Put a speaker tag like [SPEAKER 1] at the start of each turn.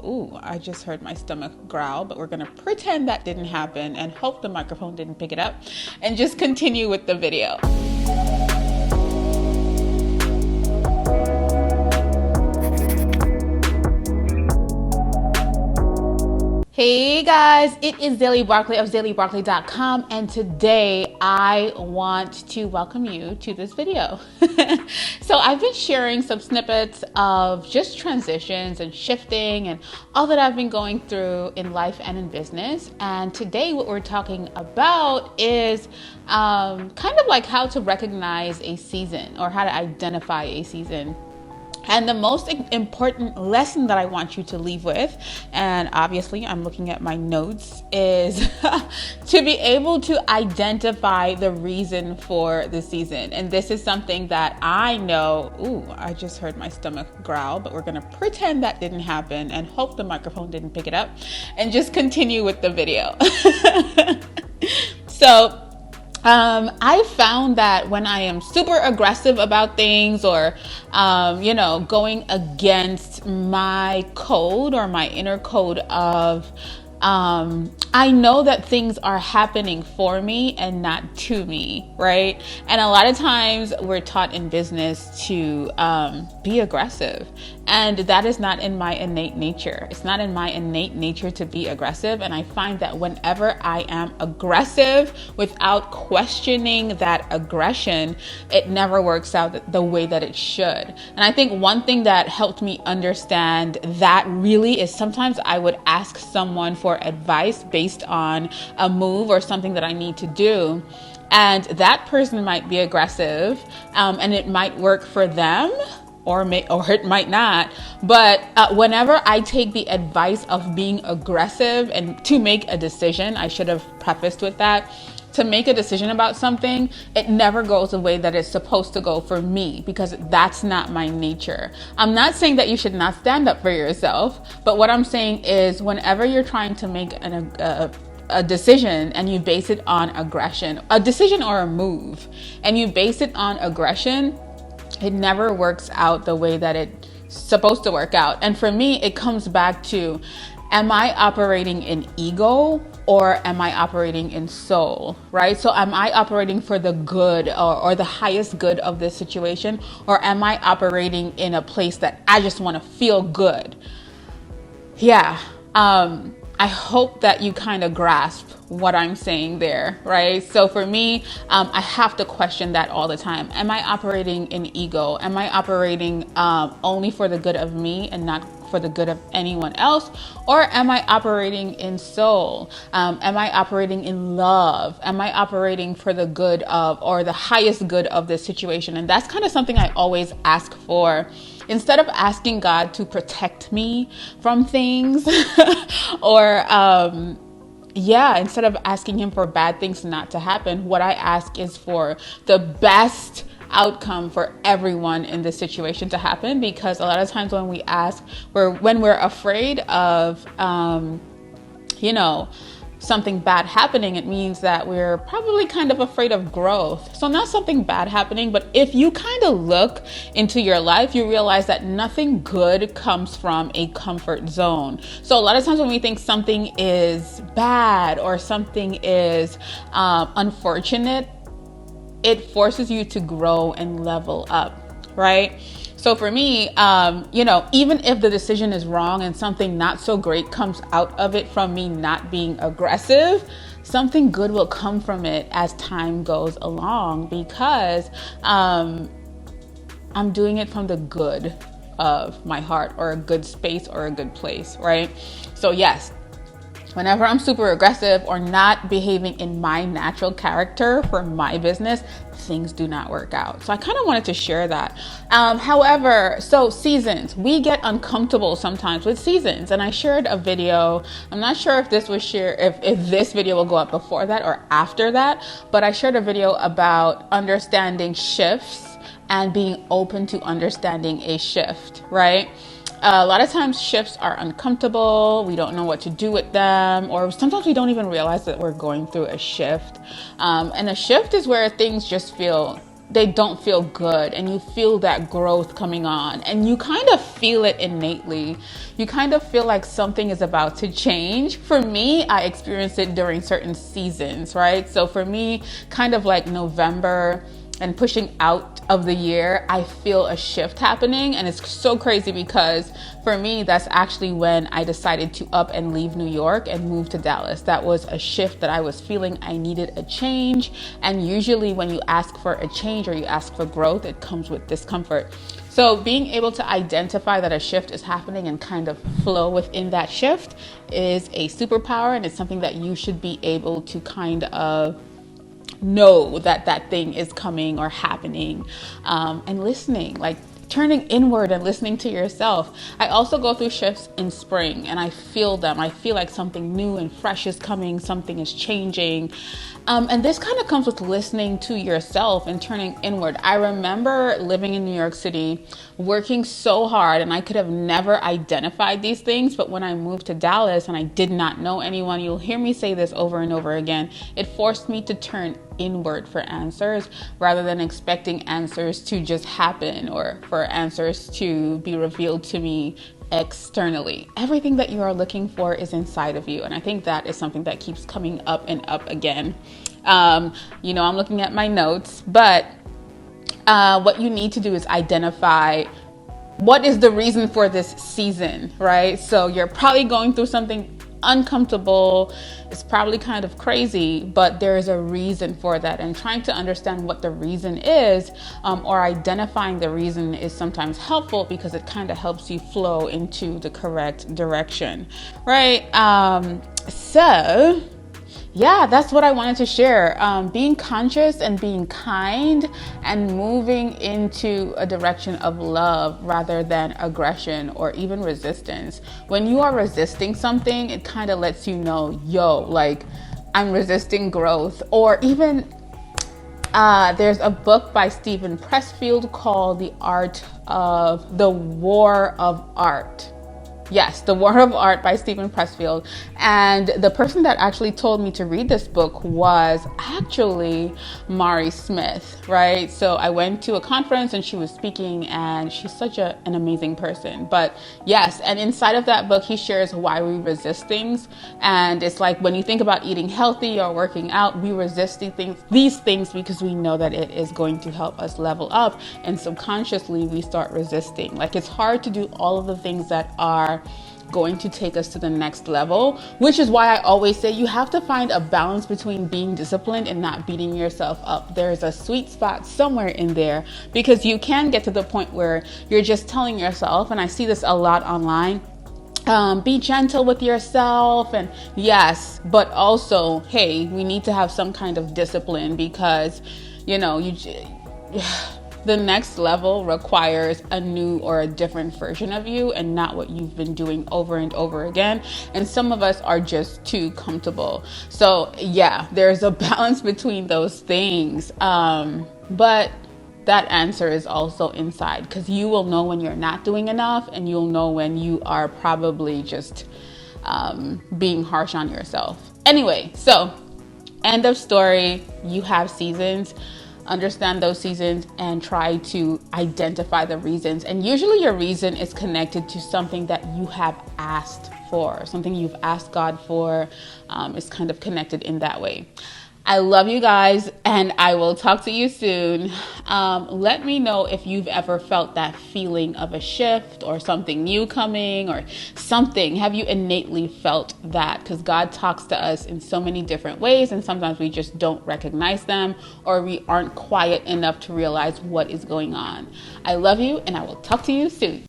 [SPEAKER 1] Ooh, I just heard my stomach growl, but we're gonna pretend that didn't happen and hope the microphone didn't pick it up and just continue with the video. Hey guys, it is Zaylee Barkley of ZayleeBarkley.com, and today I want to welcome you to this video. So I've been sharing some snippets of just transitions and shifting and all that I've been going through in life and in business. And today what we're talking about is kind of like how to recognize a season or how to identify a season. And the most important lesson that I want you to leave with, and obviously I'm looking at my notes, is to be able to identify the reason for the season. And this is something that I know, ooh, I just heard my stomach growl, but we're gonna pretend that didn't happen and hope the microphone didn't pick it up and just continue with the video. So, I found that when I am super aggressive about things or, going against my code or my inner code of, I know that things are happening for me and not to me, right? And a lot of times we're taught in business to be aggressive, and that is not in my innate nature. It's not in my innate nature to be aggressive. And I find that whenever I am aggressive without questioning that aggression, it never works out the way that it should. And I think one thing that helped me understand that really is sometimes I would ask someone for advice based on a move or something that I need to do. And that person might be aggressive, and it might work for them, or it might not. But whenever I take the advice of being aggressive and to make a decision, I should have prefaced with that, to make a decision about something, it never goes the way that it's supposed to go for me, because that's not my nature. I'm not saying that you should not stand up for yourself, but what I'm saying is whenever you're trying to make a decision and you base it on aggression, a decision or a move, and you base it on aggression, it never works out the way that it's supposed to work out. And for me, it comes back to, am I operating in ego or am I operating in soul, right? So am I operating for the good or the highest good of this situation? Or am I operating in a place that I just want to feel good? Yeah. I hope that you kind of grasp what I'm saying there, right? So for me, I have to question that all the time. Am I operating in ego? Am I operating only for the good of me and not for the good of anyone else? Or am I operating in soul? Am I operating in love? Am I operating for the good of, or the highest good of this situation? And that's kind of something I always ask for. Instead of asking God to protect me from things or, instead of asking him for bad things not to happen, what I ask is for the best outcome for everyone in this situation to happen. Because a lot of times when we ask, when we're afraid of, something bad happening, it means that we're probably kind of afraid of growth. So not something bad happening, but if you kind of look into your life, you realize that nothing good comes from a comfort zone. So a lot of times when we think something is bad or something is unfortunate, it forces you to grow and level up, right? So for me, even if the decision is wrong and something not so great comes out of it from me not being aggressive, something good will come from it as time goes along, because I'm doing it from the good of my heart, or a good space or a good place, right? So yes, whenever I'm super aggressive or not behaving in my natural character for my business, things do not work out. So I kind of wanted to share that. However, so seasons, we get uncomfortable sometimes with seasons. And I shared a video. I'm not sure if this was if this video will go up before that or after that, but I shared a video about understanding shifts and being open to understanding a shift, right? A lot of times shifts are uncomfortable. We don't know what to do with them, or sometimes we don't even realize that we're going through a shift. And a shift is where things just feel they don't feel good, and you feel that growth coming on, and you kind of feel it innately. You kind of feel like something is about to change. For me, I experienced it during certain seasons, right? So for me, kind of like November and pushing out of the year, I feel a shift happening. And it's so crazy because for me, that's actually when I decided to up and leave New York and move to Dallas. That was a shift that I was feeling. I needed a change. And usually when you ask for a change or you ask for growth, it comes with discomfort. So being able to identify that a shift is happening and kind of flow within that shift is a superpower. And it's something that you should be able to kind of know that that thing is coming or happening, and listening, like turning inward and listening to yourself. I also go through shifts in spring and I feel them. I feel like something new and fresh is coming, something is changing. And this kind of comes with listening to yourself and turning inward. I remember living in New York City, working so hard, and I could have never identified these things. But when I moved to Dallas and I did not know anyone, you'll hear me say this over and over again, it forced me to turn inward for answers rather than expecting answers to just happen or for answers to be revealed to me externally. Everything that you are looking for is inside of you. And I think that is something that keeps coming up and up again. I'm looking at my notes, but what you need to do is identify what is the reason for this season, right? So you're probably going through something uncomfortable. It's probably kind of crazy, but there is a reason for that. And trying to understand what the reason is, or identifying the reason, is sometimes helpful because it kind of helps you flow into the correct direction, right? So yeah, that's what I wanted to share. Being conscious and being kind and moving into a direction of love rather than aggression or even resistance. When you are resisting something, it kind of lets you know, like I'm resisting growth. Or even there's a book by Stephen Pressfield called The War of Art. Yes, The War of Art by Stephen Pressfield. And the person that actually told me to read this book was actually Mari Smith, right? So I went to a conference and she was speaking, and she's such an amazing person. But yes, and inside of that book, he shares why we resist things. And it's like when you think about eating healthy or working out, we resist these things because we know that it is going to help us level up. And subconsciously, we start resisting. Like, it's hard to do all of the things that are going to take us to the next level, which is why I always say you have to find a balance between being disciplined and not beating yourself up. There's a sweet spot somewhere in there, because you can get to the point where you're just telling yourself, and I see this a lot online, be gentle with yourself, and yes, but also, hey, we need to have some kind of discipline, because the next level requires a new or a different version of you and not what you've been doing over and over again. And some of us are just too comfortable. So yeah, there's a balance between those things. But that answer is also inside, because you will know when you're not doing enough, and you'll know when you are probably just being harsh on yourself. Anyway, so end of story. You have seasons. Understand those seasons and try to identify the reasons. And usually your reason is connected to something that you have asked for, something you've asked God for. Is kind of connected in that way. I love you guys, and I will talk to you soon. Let me know if you've ever felt that feeling of a shift or something new coming or something. Have you innately felt that? Because God talks to us in so many different ways, and sometimes we just don't recognize them, or we aren't quiet enough to realize what is going on. I love you, and I will talk to you soon.